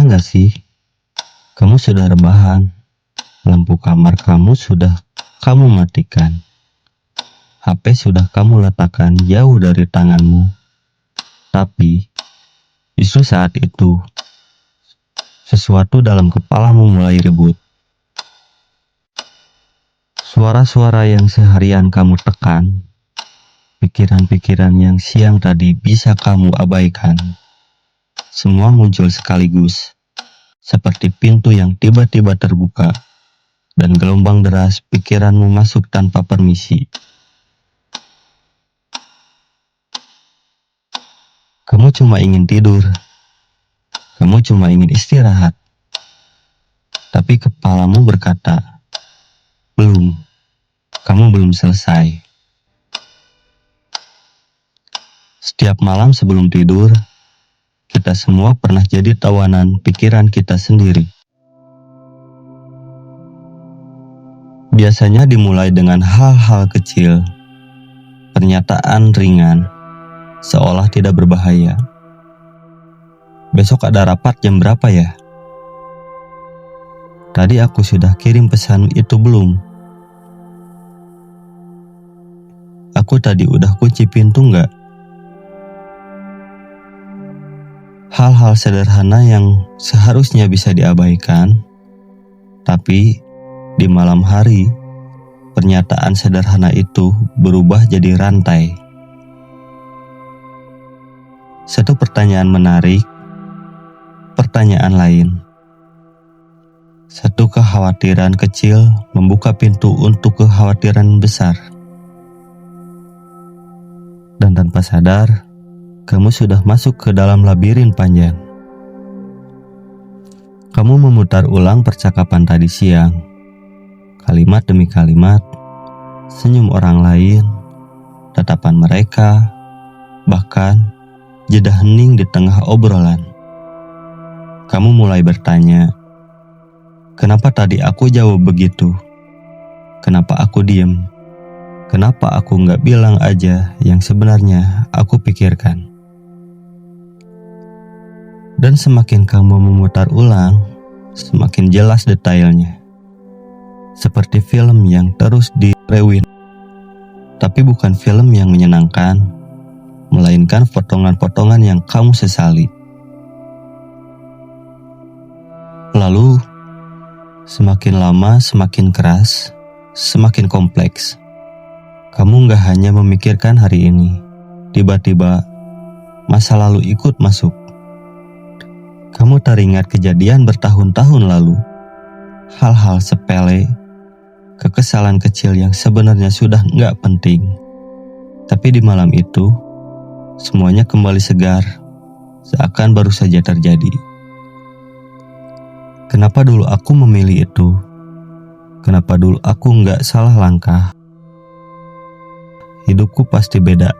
gak sih? Kamu sudah rebahan, lampu kamar kamu sudah kamu matikan, HP sudah kamu letakkan jauh dari tanganmu. Tapi, justru saat itu, sesuatu dalam kepalamu mulai ribut. Suara-suara yang seharian kamu tekan, pikiran-pikiran yang siang tadi bisa kamu abaikan, semua muncul sekaligus, seperti pintu yang tiba-tiba terbuka, dan gelombang deras pikiranmu masuk tanpa permisi. Kamu cuma ingin tidur, kamu cuma ingin istirahat, tapi kepalamu berkata, belum, kamu belum selesai. Setiap malam sebelum tidur, kita semua pernah jadi tawanan pikiran kita sendiri. Biasanya dimulai dengan hal-hal kecil, pernyataan ringan, seolah tidak berbahaya. Besok ada rapat jam berapa ya? Tadi aku sudah kirim pesan itu belum? Aku tadi udah kunci pintu nggak? Hal-hal sederhana yang seharusnya bisa diabaikan, tapi di malam hari, pernyataan sederhana itu berubah jadi rantai. Satu pertanyaan menarik, pertanyaan lain. Satu kekhawatiran kecil membuka pintu untuk kekhawatiran besar. Dan tanpa sadar, kamu sudah masuk ke dalam labirin panjang. Kamu memutar ulang percakapan tadi siang, kalimat demi kalimat, senyum orang lain, tatapan mereka, bahkan jeda hening di tengah obrolan. Kamu mulai bertanya, kenapa tadi aku jawab begitu? Kenapa aku diem? Kenapa aku nggak bilang aja yang sebenarnya aku pikirkan? Dan semakin kamu memutar ulang, semakin jelas detailnya. Seperti film yang terus di-rewind. Tapi bukan film yang menyenangkan, melainkan potongan-potongan yang kamu sesali. Lalu, semakin lama semakin keras, semakin kompleks. Kamu gak hanya memikirkan hari ini, tiba-tiba masa lalu ikut masuk. Kamu teringat kejadian bertahun-tahun lalu, hal-hal sepele, kekesalan kecil yang sebenarnya sudah gak penting. Tapi di malam itu, semuanya kembali segar, seakan baru saja terjadi. Kenapa dulu aku memilih itu? Kenapa dulu aku gak salah langkah? Hidupku pasti beda.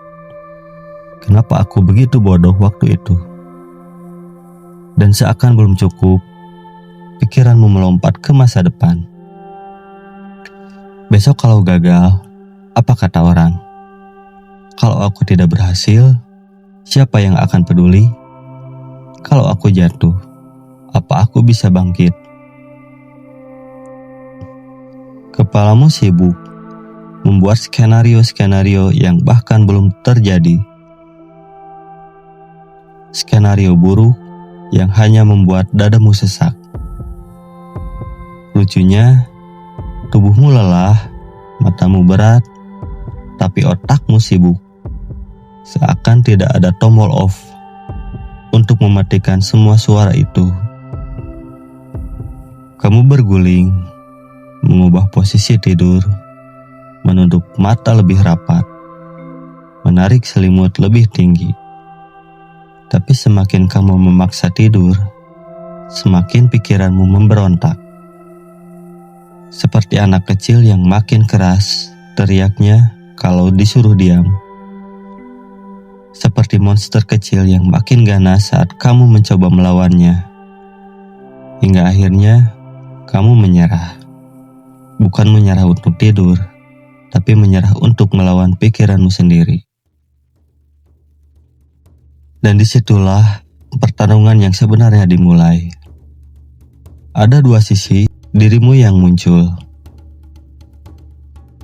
Kenapa aku begitu bodoh waktu itu? Dan seakan belum cukup, pikiranmu melompat ke masa depan. Besok kalau gagal, apa kata orang? Kalau aku tidak berhasil, siapa yang akan peduli? Kalau aku jatuh, apa aku bisa bangkit? Kepalamu sibuk membuat skenario-skenario yang bahkan belum terjadi. Skenario buruk yang hanya membuat dadamu sesak. Lucunya, tubuhmu lelah, matamu berat, tapi otakmu sibuk. Seakan tidak ada tombol off untuk mematikan semua suara itu. Kamu berguling, mengubah posisi tidur, menutup mata lebih rapat, menarik selimut lebih tinggi. Tapi semakin kamu memaksa tidur, semakin pikiranmu memberontak. Seperti anak kecil yang makin keras teriaknya kalau disuruh diam. Seperti monster kecil yang makin ganas saat kamu mencoba melawannya. Hingga akhirnya kamu menyerah. Bukan menyerah untuk tidur, tapi menyerah untuk melawan pikiranmu sendiri. Dan disitulah pertarungan yang sebenarnya dimulai. Ada dua sisi dirimu yang muncul.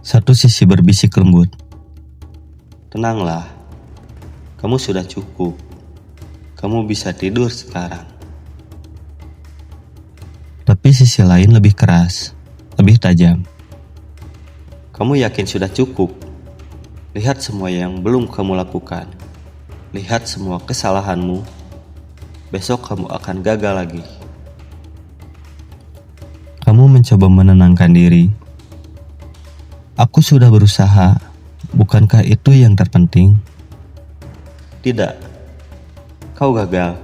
Satu sisi berbisik lembut. Tenanglah, kamu sudah cukup. Kamu bisa tidur sekarang. Tapi sisi lain lebih keras, lebih tajam. Kamu yakin sudah cukup? Lihat semua yang belum kamu lakukan. Lihat semua kesalahanmu. Besok kamu akan gagal lagi. Kamu mencoba menenangkan diri. Aku sudah berusaha. Bukankah itu yang terpenting? Tidak. Kau gagal.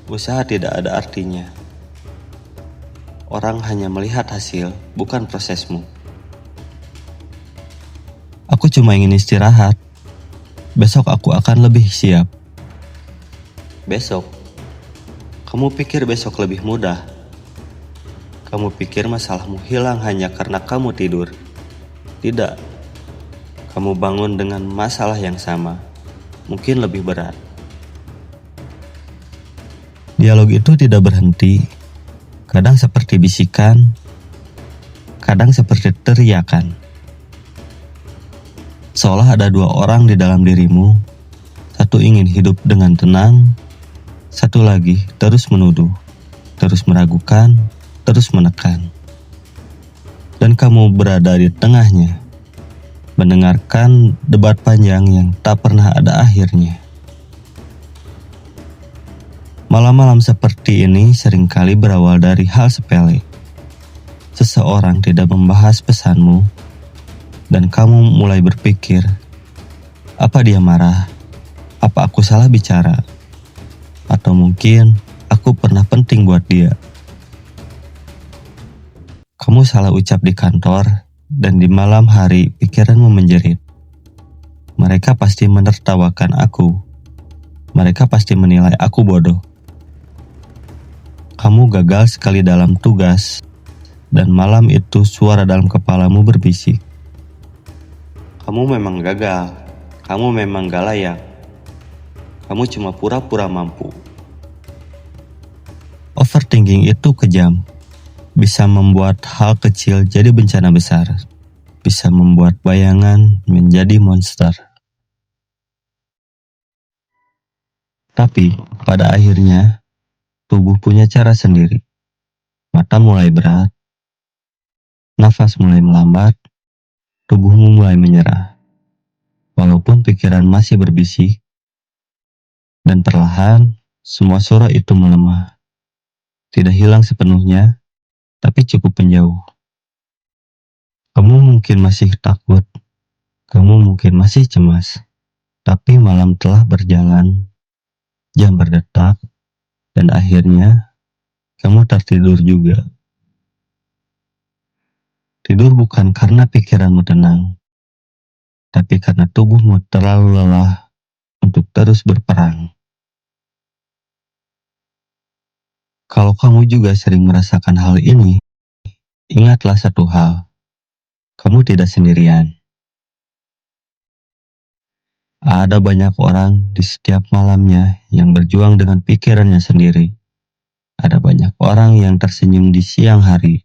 Usaha tidak ada artinya. Orang hanya melihat hasil, bukan prosesmu. Aku cuma ingin istirahat. Besok aku akan lebih siap. Besok? Kamu pikir besok lebih mudah? Kamu pikir masalahmu hilang hanya karena kamu tidur? Tidak. Kamu bangun dengan masalah yang sama, mungkin lebih berat. Dialog itu tidak berhenti. Kadang seperti bisikan, kadang seperti teriakan. Seolah ada dua orang di dalam dirimu. Satu ingin hidup dengan tenang, satu lagi terus menuduh, terus meragukan, terus menekan. Dan kamu berada di tengahnya, mendengarkan debat panjang yang tak pernah ada akhirnya. Malam-malam seperti ini seringkali berawal dari hal sepele. Seseorang tidak membahas pesanmu, dan kamu mulai berpikir, apa dia marah? Apa aku salah bicara? Atau mungkin aku pernah penting buat dia? Kamu salah ucap di kantor, dan di malam hari pikiranmu menjerit. Mereka pasti menertawakan aku. Mereka pasti menilai aku bodoh. Kamu gagal sekali dalam tugas, dan malam itu suara dalam kepalamu berbisik. Kamu memang gagal, kamu memang gak layak. Kamu cuma pura-pura mampu. Overthinking itu kejam. Bisa membuat hal kecil jadi bencana besar. Bisa membuat bayangan menjadi monster. Tapi pada akhirnya, tubuh punya cara sendiri. Mata mulai berat, nafas mulai melambat, tubuhmu mulai menyerah. Walaupun pikiran masih berbisik, dan perlahan semua suara itu melemah. Tidak hilang sepenuhnya, tapi cukup menjauh. Kamu mungkin masih takut, kamu mungkin masih cemas, tapi malam telah berjalan, jam berdetak, dan akhirnya kamu tertidur juga. Tidur bukan karena pikiranmu tenang, tapi karena tubuhmu terlalu lelah untuk terus berperang. Kalau kamu juga sering merasakan hal ini, ingatlah satu hal, kamu tidak sendirian. Ada banyak orang di setiap malamnya yang berjuang dengan pikirannya sendiri. Ada banyak orang yang tersenyum di siang hari,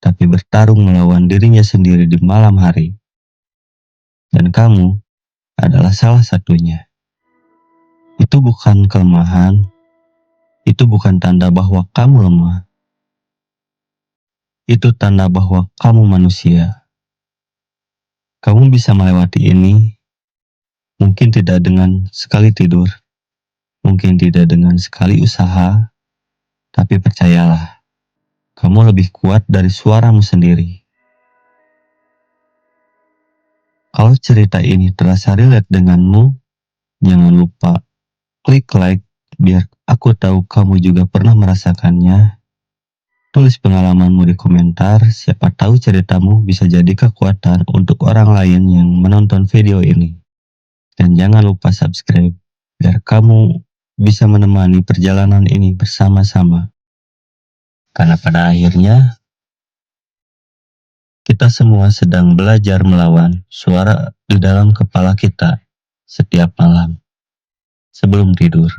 tapi bertarung melawan dirinya sendiri di malam hari. Dan kamu adalah salah satunya. Itu bukan kelemahan, itu bukan tanda bahwa kamu lemah. Itu tanda bahwa kamu manusia. Kamu bisa melewati ini, mungkin tidak dengan sekali tidur, mungkin tidak dengan sekali usaha, tapi percayalah, kamu lebih kuat dari suaramu sendiri. Kalau cerita ini terasa relate denganmu, jangan lupa klik like biar aku tahu kamu juga pernah merasakannya. Tulis pengalamanmu di komentar, siapa tahu ceritamu bisa jadi kekuatan untuk orang lain yang menonton video ini. Dan jangan lupa subscribe, biar kamu bisa menemani perjalanan ini bersama-sama. Karena pada akhirnya, kita semua sedang belajar melawan suara di dalam kepala kita setiap malam sebelum tidur.